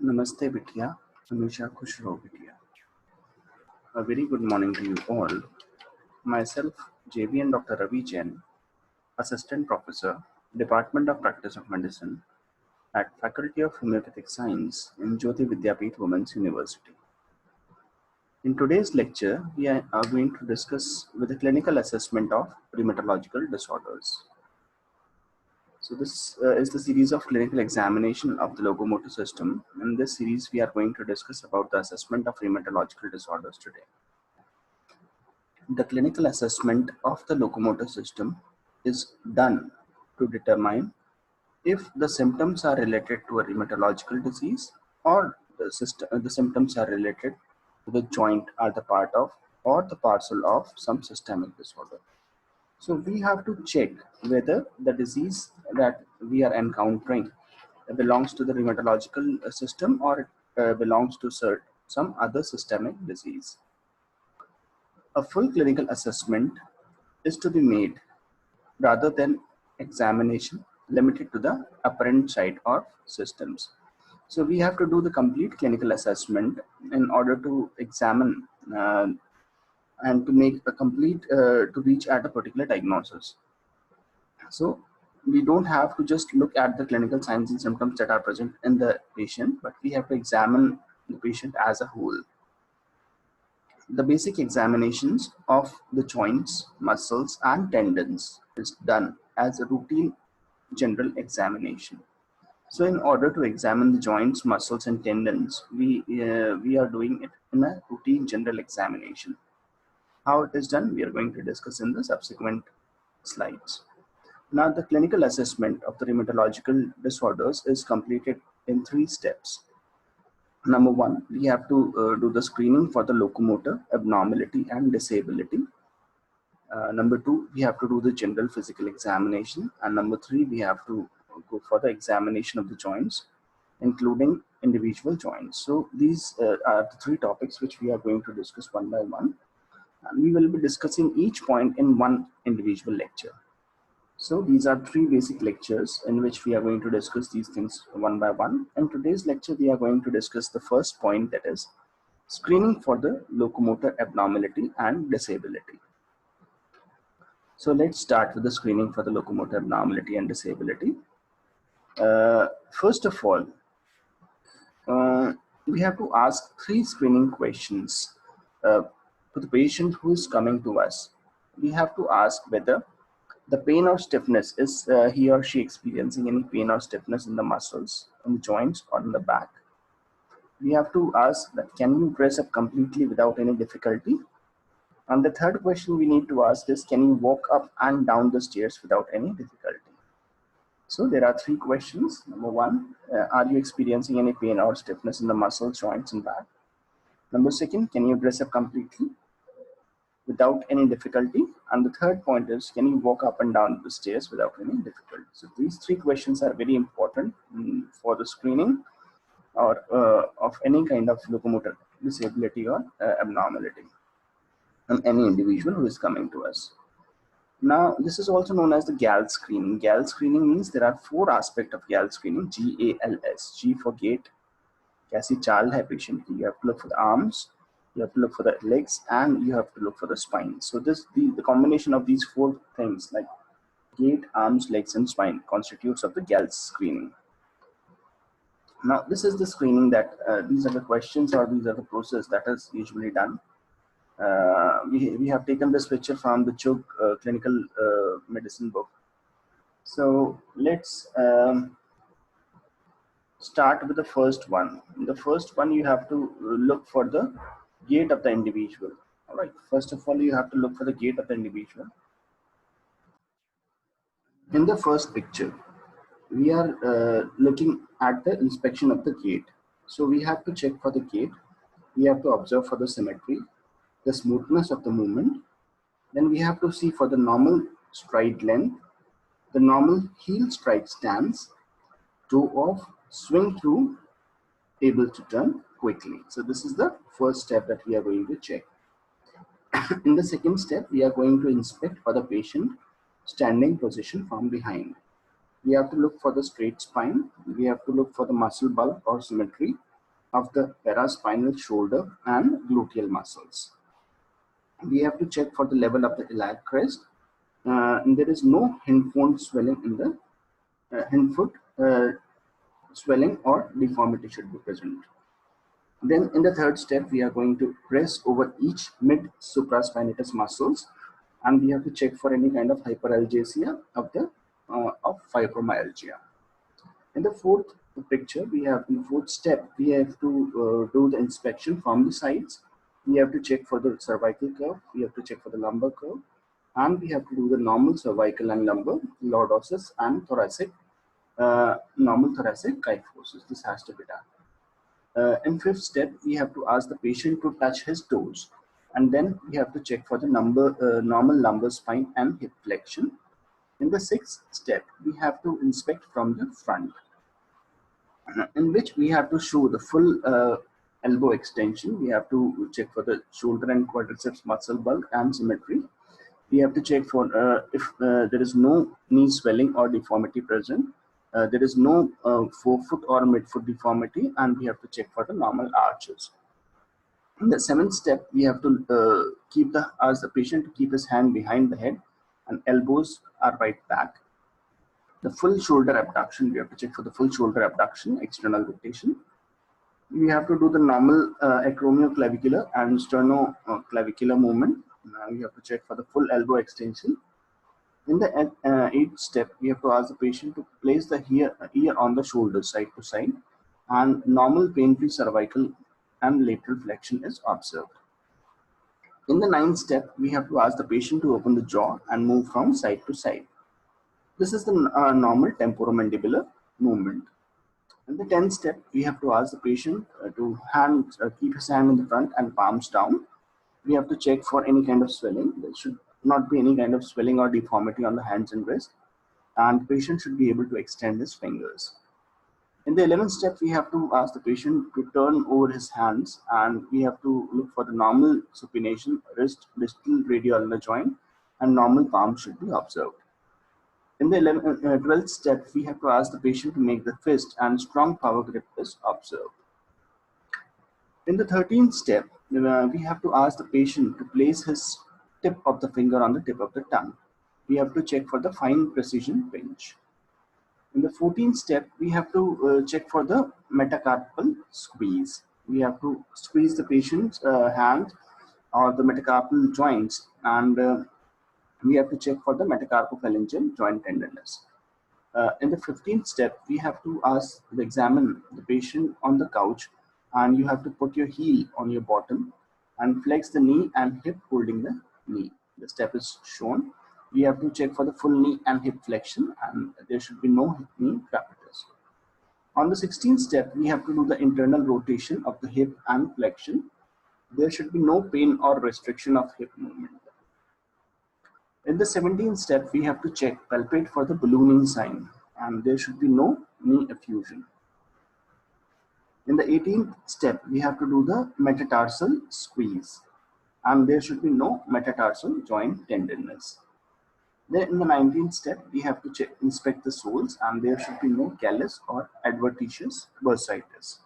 Namaste बिटिया, हमेशा खुश रहो बिटिया. A very good morning to you all. Myself, JVN Dr. Ravi Jain, Assistant Professor, Department of Practice of Medicine at Faculty of Homeopathic Science in Jyoti Vidyapeeth Women's University. In today's lecture, we are going to discuss with the clinical assessment of rheumatological disorders. So this is the series of clinical examination of the locomotor system. In this series, we are going to discuss about the assessment of rheumatological disorders today. The clinical assessment of the locomotor system is done to determine if the symptoms are related to a rheumatological disease or the symptoms are related to the joint or the part of or the parcel of some systemic disorder. So we have to check whether the disease that we are encountering belongs to the rheumatological system or it belongs to some other systemic disease. A full clinical assessment is to be made rather than examination limited to the apparent site or systems. So we have to do the complete clinical assessment in order to examine and to make a complete to reach at a particular diagnosis. So we don't have to just look at the clinical signs and symptoms that are present in the patient, but we have to examine the patient as a whole. The basic examinations of the joints, muscles, and tendons is done as a routine general examination. So, in order to examine the joints, muscles, and tendons, we are doing it in a routine general examination. How it is done, we are going to discuss in the subsequent slides. Now, the clinical assessment of the rheumatological disorders is completed in 3 steps. Number one, we have to do the screening for the locomotor abnormality and disability. Number two, we have to do the general physical examination. And number three, we have to go for the examination of the joints, including individual joints. So these are the 3 topics which we are going to discuss one by one. And we will be discussing each point in one individual lecture. So these are 3 basic lectures in which we are going to discuss these things one by one. In today's lecture, we are going to discuss the first point, that is screening for the locomotor abnormality and disability. So let's start with the screening for the locomotor abnormality and disability. First of all, we have to ask 3 screening questions to the patient who is coming to us. We have to ask whether the pain or stiffness, is he or she experiencing any pain or stiffness in the muscles, in the joints, or in the back. We have to ask that, can you dress up completely without any difficulty? And the third question we need to ask is, can you walk up and down the stairs without any difficulty? So there are 3 questions. Number one, are you experiencing any pain or stiffness in the muscles, joints, and back? Number second, can you dress up completely without any difficulty? And the third point is, can you walk up and down the stairs without any difficulty? So these 3 questions are very important for the screening or of any kind of locomotor disability or abnormality in any individual who is coming to us. Now, this is also known as the GALS screening. GALS screening means there are 4 aspects of GALS screening. GALS. G for gait. कैसी चाल है patient की. You have to look for the arms, you have to look for the legs, and you have to look for the spine. So the combination of these 4 things, like gait, arms, legs, and spine, constitutes of the GALS screening. Now, this is the screening that these are the questions, or these are the process that is usually done. We have taken this picture from the Chugh clinical medicine book. So let's start with the first one. In the first one, you have to look for the gait of the individual. All right. First of all, you have to look for the gait of the individual. In the first picture, we are looking at the inspection of the gait. So we have to check for the gait. We have to observe for the symmetry, the smoothness of the movement. Then we have to see for the normal stride length, the normal heel stride stance, toe off, swing through, able to turn quickly. So this is the first step that we are going to check. In the second step, we are going to inspect for the patient standing position from behind. We have to look for the straight spine. We have to look for the muscle bulk or symmetry of the paraspinal shoulder and gluteal muscles. We have to check for the level of the iliac crest. And there is no hindfoot swelling in the hindfoot swelling or deformity should be present. Then in the third step, we are going to press over each mid supraspinatus muscles, and we have to check for any kind of hyperalgesia of the of fibromyalgia. In the fourth picture, we have in the fourth step, we have to do the inspection from the sides. We have to check for the cervical curve. We have to check for the lumbar curve, and we have to do the normal cervical and lumbar lordosis and thoracic normal thoracic kyphosis. This has to be done. In fifth step, we have to ask the patient to touch his toes, and then we have to check for the normal lumbar spine and hip flexion. In the sixth step, we have to inspect from the front, in which we have to show the full elbow extension. We have to check for the shoulder and quadriceps muscle bulk and symmetry. We have to check for if there is no knee swelling or deformity present. There is no forefoot or midfoot deformity, and we have to check for the normal arches. In the seventh step, we have to ask the patient to keep his hand behind the head and elbows are right back. The full shoulder abduction, we have to check for the full shoulder abduction, external rotation. We have to do the normal acromioclavicular and sternoclavicular movement. We have to check for the full elbow extension. In the eighth step, we have to ask the patient to place the ear on the shoulder side to side, and normal pain-free cervical and lateral flexion is observed. In the ninth step, we have to ask the patient to open the jaw and move from side to side. This is the normal temporomandibular movement. In the 10th step, we have to ask the patient to keep his hand in the front and palms down. We have to check for any kind of swelling. There should not be any kind of swelling or deformity on the hands and wrist, and the patient should be able to extend his fingers. In the 11th step, we have to ask the patient to turn over his hands, and we have to look for the normal supination, wrist, distal radial ulnar joint, and normal palm should be observed. In the 12th step, we have to ask the patient to make the fist, and strong power grip is observed. In the 13th step, we have to ask the patient to place his tip of the finger on the tip of the tongue. We have to check for the fine precision pinch. In the 14th step, we have to check for the metacarpal squeeze. We have to squeeze the patient's hand or the metacarpal joints, and we have to check for the metacarpophalangeal joint tenderness. In the 15th step, we have to examine the patient on the couch, and you have to put your heel on your bottom and flex the knee and hip holding the knee. The step is shown. We have to check for the full knee and hip flexion, and there should be no hip knee crepitus. On the 16th step, we have to do the internal rotation of the hip and flexion. There should be no pain or restriction of hip movement. In the 17th step, we have to palpate for the ballooning sign, and there should be no knee effusion. In the 18th step, we have to do the metatarsal squeeze, and there should be no metatarsal joint tenderness. Then in the 19th step, we have to inspect the soles, and there should be no callus or adventitious bursitis.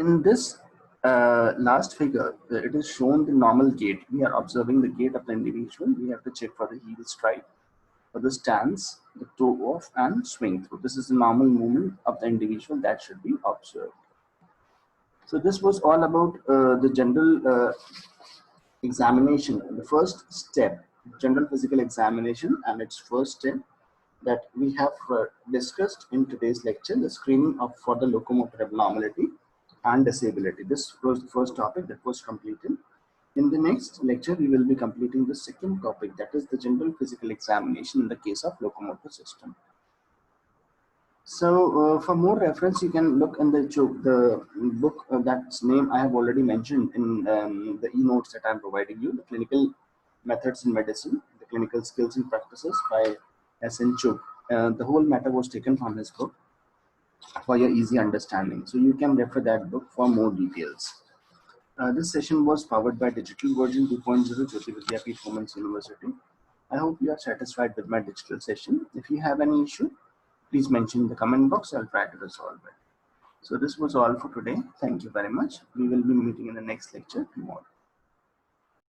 In this last figure, it is shown the normal gait. We are observing the gait of the individual. We have to check for the heel strike, for the stance, the toe off, and swing through. This is the normal movement of the individual that should be observed. So this was all about the general examination. The first step, general physical examination, and its first step that we have discussed in today's lecture, the screening for the locomotor abnormality and disability. This was the first topic that was completed. In the next lecture, we will be completing the second topic, that is the general physical examination in the case of locomotor system. So for more reference, you can look in the book that's name I have already mentioned in the e-notes that I'm providing you, the Clinical Methods in Medicine, the Clinical Skills and Practices by S.N. Chugh. The whole matter was taken from his book for your easy understanding. So you can refer that book for more details. This session was powered by Digital Version 2.0 Jyoti Vidyapeeth Women's University. I hope you are satisfied with my digital session. If you have any issue, please mention in the comment box. I'll try to resolve it. So this was all for today. Thank you very much. We will be meeting in the next lecture tomorrow.